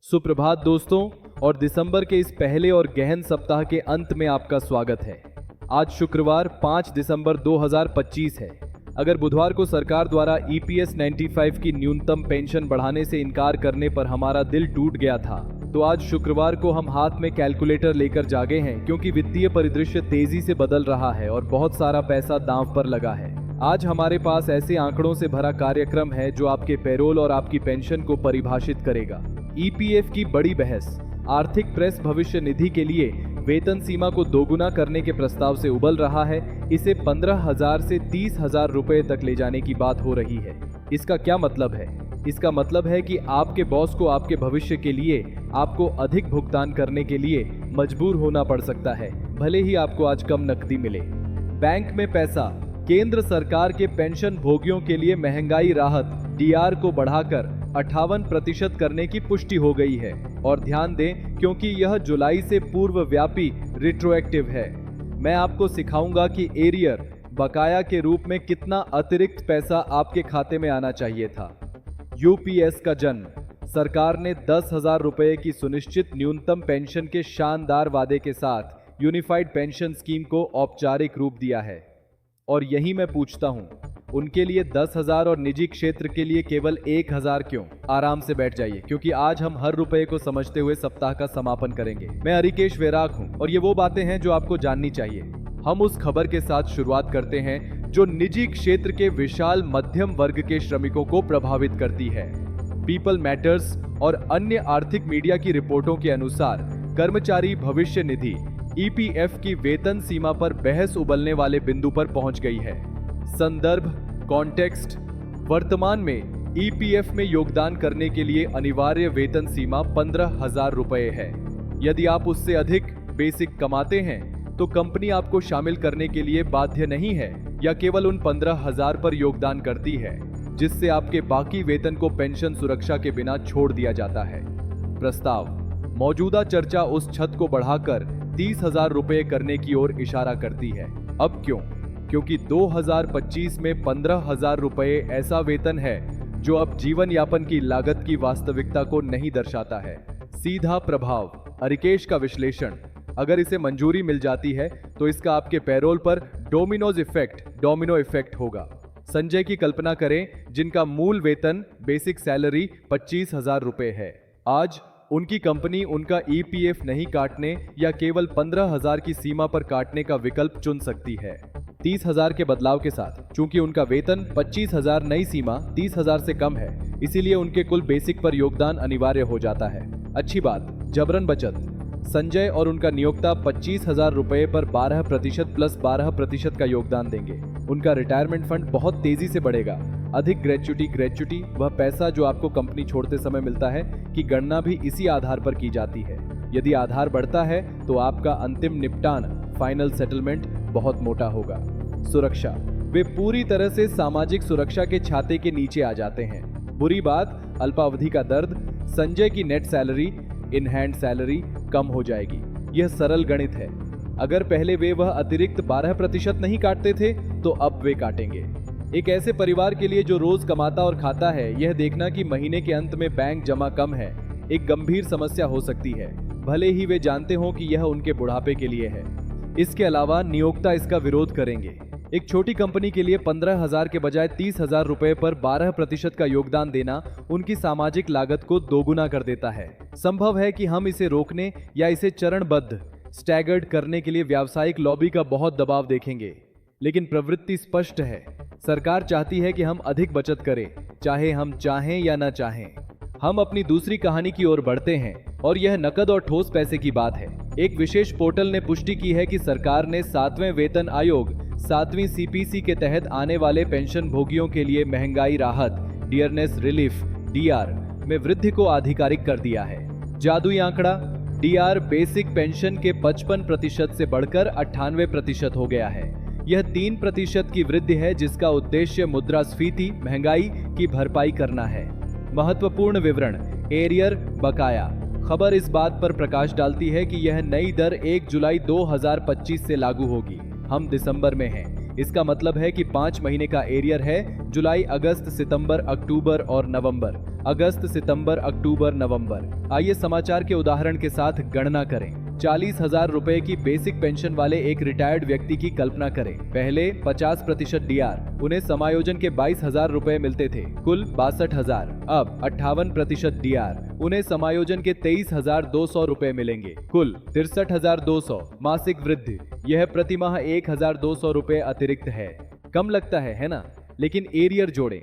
सुप्रभात दोस्तों, और दिसंबर के इस पहले और गहन सप्ताह के अंत में आपका स्वागत है। आज शुक्रवार 5 दिसंबर 2025 है। अगर बुधवार को सरकार द्वारा EPS 95 की न्यूनतम पेंशन बढ़ाने से इनकार करने पर हमारा दिल टूट गया था, तो आज शुक्रवार को हम हाथ में कैलकुलेटर लेकर जागे हैं, क्योंकि वित्तीय परिदृश्य तेजी से बदल रहा है और बहुत सारा पैसा दांव पर लगा है। आज हमारे पास ऐसे आंकड़ों से भरा कार्यक्रम है जो आपके पेरोल और आपकी पेंशन को परिभाषित करेगा। EPF की बड़ी बहस, आर्थिक प्रेस भविष्य निधि के लिए वेतन सीमा को दोगुना करने के प्रस्ताव से उबल रहा है। इसे 15,000 से 30,000 रुपए तक ले जाने की बात हो रही है। इसका क्या मतलब है? इसका मतलब है कि आपके बॉस को आपके भविष्य के लिए आपको अधिक भुगतान करने के लिए मजबूर होना पड़ सकता है, भले ही आपको आज कम नकदी मिले। बैंक में पैसा, केंद्र सरकार के पेंशन भोगियों के लिए महंगाई राहत DR को बढ़ाकर 58% करने की पुष्टि हो गई है। और ध्यान दें, क्योंकि यह जुलाई से पूर्व व्यापी रिट्रोएक्टिव है। मैं आपको सिखाऊंगा कि एरियर बकाया के रूप में कितना अतिरिक्त पैसा आपके खाते में आना चाहिए था। UPS का जन्म, सरकार ने 10,000 रुपए की सुनिश्चित न्यूनतम पेंशन के शानदार वादे के साथ यूनिफाइड पेंशन स्कीम को औपचारिक रूप दिया है। और यही मैं पूछता हूं, उनके लिए 10,000 और निजी क्षेत्र के लिए केवल 1,000 क्यों? आराम से बैठ जाइए, क्योंकि आज हम हर रुपए को समझते हुए सप्ताह का समापन करेंगे। मैं हरिकेश वैराग हूं और ये वो बातें हैं जो आपको जाननी चाहिए। हम उस खबर के साथ शुरुआत करते हैं जो निजी क्षेत्र के विशाल मध्यम वर्ग के श्रमिकों को प्रभावित करती है। पीपल मैटर्स और अन्य आर्थिक मीडिया की रिपोर्टों के अनुसार कर्मचारी भविष्य निधि EPF की वेतन सीमा पर बहस उबलने वाले बिंदु पर पहुंच गई है। संदर्भ, कॉन्टेक्स्ट, वर्तमान में EPF में योगदान करने के लिए अनिवार्य वेतन सीमा 15,000 रुपए है। यदि आप उससे अधिक बेसिक कमाते हैं तो कंपनी आपको शामिल करने के लिए बाध्य नहीं है, या केवल उन 15,000 पर योगदान करती है, जिससे आपके बाकी वेतन को पेंशन सुरक्षा के बिना छोड़ दिया जाता है। प्रस्ताव, मौजूदा चर्चा उस छत को बढ़ाकर 30,000 रुपए करने की ओर इशारा करती है। अब क्यों? क्योंकि 2025 में 15,000 रुपए ऐसा वेतन है जो अब जीवन यापन की लागत की वास्तविकता को नहीं दर्शाता है। सीधा प्रभाव, हरिकेश का विश्लेषण, अगर इसे मंजूरी मिल जाती है तो इसका आपके पैरोल पर डोमिनो इफेक्ट होगा। संजय की कल्पना करें, जिनका मूल वेतन बेसिक सैलरी 25,000 रुपए है। आज उनकी कंपनी उनका EPF नहीं काटने या केवल 15,000 की सीमा पर काटने का विकल्प चुन सकती है। 30,000 के बदलाव के साथ, चूंकि उनका वेतन 25,000, नई सीमा 30,000 से कम है, इसीलिए उनके कुल बेसिक पर योगदान अनिवार्य हो जाता है। अच्छी बात, जबरन बचत। संजय और उनका नियोक्ता 25,000 रुपए पर 12% प्लस 12% का योगदान देंगे। उनका रिटायरमेंट फंड बहुत तेजी से बढ़ेगा। अधिक ग्रेच्युटी वह पैसा जो आपको कंपनी छोड़ते समय मिलता है की गणना भी इसी आधार पर की जाती है। यदि आधार बढ़ता है तो आपका अंतिम निपटान, फाइनल सेटलमेंट बहुत मोटा होगा। सुरक्षा, वे पूरी तरह से सामाजिक सुरक्षा के छाते के नीचे आ जाते हैं। बुरी बात, अल्पावधि का दर्द, संजय की net salary, in hand salary कम हो जाएगी। यह सरल गणित है। अगर पहले वे वह अतिरिक्त 12% नहीं काटते थे तो अब वे काटेंगे। एक ऐसे परिवार के लिए जो रोज कमाता और खाता है, यह देखना कि महीने के अंत में बैंक जमा कम है एक गंभीर समस्या हो सकती है, भले ही वे जानते हों कि यह उनके बुढ़ापे के लिए है। इसके अलावा नियोक्ता इसका विरोध करेंगे। एक छोटी कंपनी के लिए 15,000 के बजाय 30,000 रुपए पर 12% का योगदान देना उनकी सामाजिक लागत को दोगुना कर देता है। संभव है कि हम इसे रोकने या इसे चरणबद्ध स्टैगर्ड करने के लिए व्यावसायिक लॉबी का बहुत दबाव देखेंगे, लेकिन प्रवृत्ति स्पष्ट है। सरकार चाहती है कि हम अधिक बचत करें, चाहे हम चाहें या न चाहें। हम अपनी दूसरी कहानी की ओर बढ़ते हैं, और यह नकद और ठोस पैसे की बात है। एक विशेष पोर्टल ने पुष्टि की है कि सरकार ने 7वें वेतन आयोग 7वीं CPC के तहत आने वाले पेंशन भोगियों के लिए महंगाई राहत डियरनेस रिलीफ DR में वृद्धि को आधिकारिक कर दिया है। जादुई आंकड़ा, DR बेसिक पेंशन के 55% से बढ़कर 98% हो गया है। यह 3% की वृद्धि है, जिसका उद्देश्य मुद्रास्फीति महंगाई की भरपाई करना है। महत्वपूर्ण विवरण, एरियर बकाया। खबर इस बात पर प्रकाश डालती है कि यह नई दर 1 जुलाई 2025 से लागू होगी। हम दिसंबर में हैं। इसका मतलब है कि 5 महीने का एरियर है, जुलाई, अगस्त, सितंबर, अक्टूबर और नवंबर। अगस्त, सितंबर, अक्टूबर, नवंबर। आइए समाचार के उदाहरण के साथ गणना करें। 40,000 रुपए की बेसिक पेंशन वाले एक रिटायर्ड व्यक्ति की कल्पना करें। पहले 50% डीआर, उन्हें समायोजन के 22,000 रुपए मिलते थे, कुल 62,000। अब 58% डीआर, उन्हें समायोजन के 23,200 रुपए मिलेंगे, कुल 63,200। मासिक वृद्धि, यह प्रति माह 1,200 रुपए अतिरिक्त है। कम लगता है ना? लेकिन एरियर जोड़ें।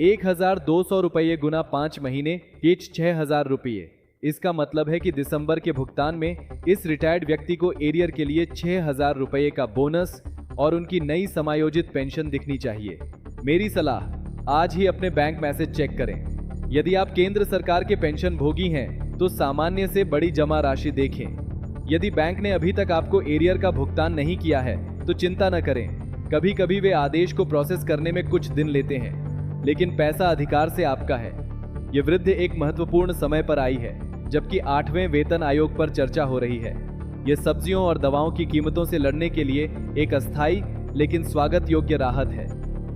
1,200 रुपये गुना 5 महीने, ये 6,000 रुपये। इसका मतलब है कि दिसंबर के भुगतान में इस रिटायर्ड व्यक्ति को एरियर के लिए 6,000 रुपये का बोनस और उनकी नई समायोजित पेंशन दिखनी चाहिए। मेरी सलाह, आज ही अपने बैंक मैसेज चेक करें। यदि आप केंद्र सरकार के पेंशन भोगी हैं तो सामान्य से बड़ी जमा राशि देखें। यदि बैंक ने अभी तक आपको एरियर का भुगतान नहीं किया है तो चिंता न करें। कभी कभी वे आदेश को प्रोसेस करने में कुछ दिन लेते हैं, लेकिन पैसा अधिकार से आपका है। ये वृद्धि एक महत्वपूर्ण समय पर आई है, जबकि 8वें वेतन आयोग पर चर्चा हो रही है। ये सब्जियों और दवाओं की कीमतों से लड़ने के लिए एक अस्थायी लेकिन स्वागत योग्य राहत है।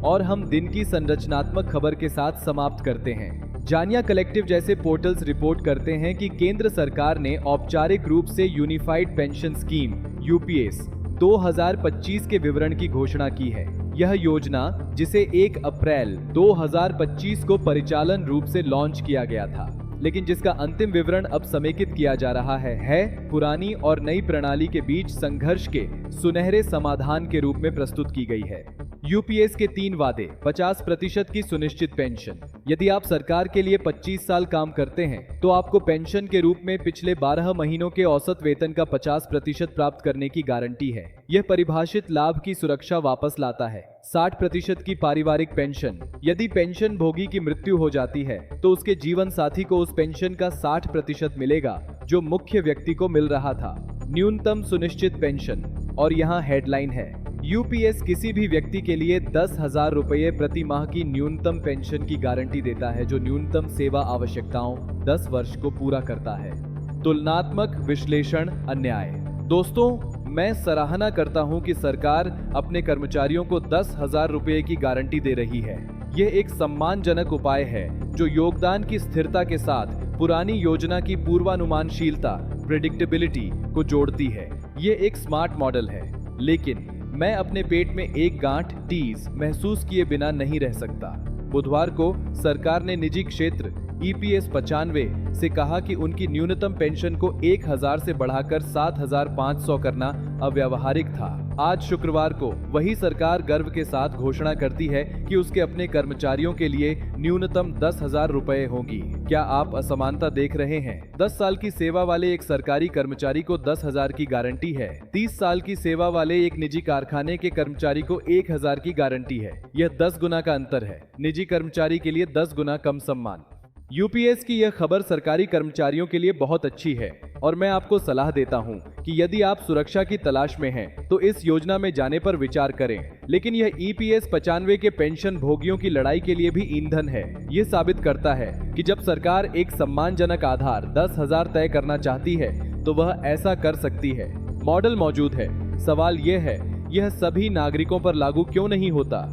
और हम दिन की संरचनात्मक खबर के साथ समाप्त करते हैं। जानिया कलेक्टिव जैसे पोर्टल्स रिपोर्ट करते हैं कि केंद्र सरकार ने औपचारिक रूप से यूनिफाइड पेंशन स्कीम यूपीएस 2025 के विवरण की घोषणा की है। यह योजना, जिसे 1 अप्रैल 2025 को परिचालन रूप से लॉन्च किया गया था, लेकिन जिसका अंतिम विवरण अब समेकित किया जा रहा है पुरानी और नई प्रणाली के बीच संघर्ष के सुनहरे समाधान के रूप में प्रस्तुत की गई है। यूपीएस के 3 वादे। 50% की सुनिश्चित पेंशन। यदि आप सरकार के लिए 25 साल काम करते हैं तो आपको पेंशन के रूप में पिछले 12 महीनों के औसत वेतन का 50% प्राप्त करने की गारंटी है। यह परिभाषित लाभ की सुरक्षा वापस लाता है। 60% की पारिवारिक पेंशन। यदि पेंशन भोगी की मृत्यु हो जाती है तो उसके जीवन साथी को उस पेंशन का 60% मिलेगा जो मुख्य व्यक्ति को मिल रहा था। न्यूनतम सुनिश्चित पेंशन। और यहाँ हेडलाइन है, यूपीएस किसी भी व्यक्ति के लिए 10,000 रुपये प्रति माह की न्यूनतम पेंशन की गारंटी देता है, जो न्यूनतम सेवा आवश्यकताओं 10 वर्ष को पूरा करता है। तुलनात्मक विश्लेषण अन्याय। दोस्तों, मैं सराहना करता हूं कि सरकार अपने कर्मचारियों को 10,000 रुपये की गारंटी दे रही है। यह एक सम्मानजनक उपाय है जो योगदान की स्थिरता के साथ पुरानी योजना की पूर्वानुमानशीलता प्रेडिक्टेबिलिटी को जोड़ती है। ये एक स्मार्ट मॉडल है, लेकिन मैं अपने पेट में एक गांठ टीज महसूस किए बिना नहीं रह सकता। बुधवार को सरकार ने निजी क्षेत्र ईपीएस 95 से कहा कि उनकी न्यूनतम पेंशन को 1,000 से बढ़ाकर 7,500 करना अव्यावहारिक था। आज शुक्रवार को वही सरकार गर्व के साथ घोषणा करती है कि उसके अपने कर्मचारियों के लिए न्यूनतम 10,000 रुपए होगी। क्या आप असमानता देख रहे हैं? 10 साल की सेवा वाले एक सरकारी कर्मचारी को 10,000 की गारंटी है। 30 साल की सेवा वाले एक निजी कारखाने के कर्मचारी को 1,000 की गारंटी है। यह 10 गुना का अंतर है। निजी कर्मचारी के लिए 10 गुना कम सम्मान। यूपीएस की यह खबर सरकारी कर्मचारियों के लिए बहुत अच्छी है और मैं आपको सलाह देता हूं कि यदि आप सुरक्षा की तलाश में हैं तो इस योजना में जाने पर विचार करें। लेकिन यह ईपीएस 95 के पेंशन भोगियों की लड़ाई के लिए भी ईंधन है। यह साबित करता है कि जब सरकार एक सम्मानजनक आधार 10,000 तय करना चाहती है तो वह ऐसा कर सकती है। मॉडल मौजूद है। सवाल यह है, यह सभी नागरिकों पर लागू क्यों नहीं होता?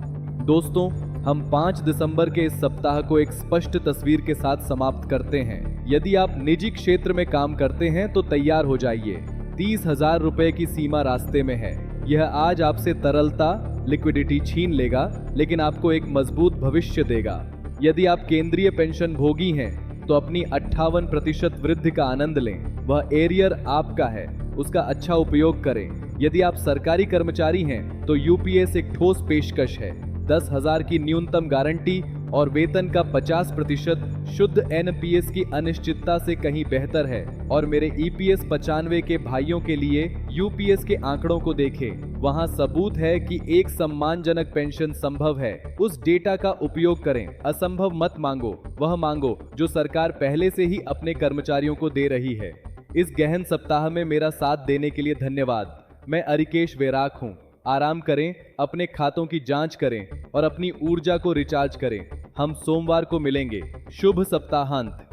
दोस्तों, हम 5 दिसंबर के इस सप्ताह को एक स्पष्ट तस्वीर के साथ समाप्त करते हैं। यदि आप निजी क्षेत्र में काम करते हैं तो तैयार हो जाइए। 30,000 रुपए की सीमा रास्ते में है। यह आज आपसे तरलता, लिक्विडिटी छीन लेगा, लेकिन आपको एक मजबूत भविष्य देगा। यदि आप केंद्रीय पेंशन भोगी हैं तो अपनी 58% वृद्धि का आनंद लें। वह एरियर आपका है, उसका अच्छा उपयोग करें। यदि आप सरकारी कर्मचारी हैं तो यूपीएस एक ठोस पेशकश है। 10,000 की न्यूनतम गारंटी और वेतन का 50% शुद्ध एनपीएस की अनिश्चितता से कहीं बेहतर है। और मेरे ईपीएस 95 के भाइयों के लिए यूपीएस के आंकड़ों को देखें। वहां सबूत है कि एक सम्मानजनक पेंशन संभव है। उस डेटा का उपयोग करें। असंभव मत मांगो, वह मांगो जो सरकार पहले से ही अपने कर्मचारियों को दे रही है। इस गहन सप्ताह में मेरा साथ देने के लिए धन्यवाद। मैं अरिकेश वेराक हूँ। आराम करें, अपने खातों की जांच करें और अपनी ऊर्जा को रिचार्ज करें। हम सोमवार को मिलेंगे। शुभ सप्ताहांत।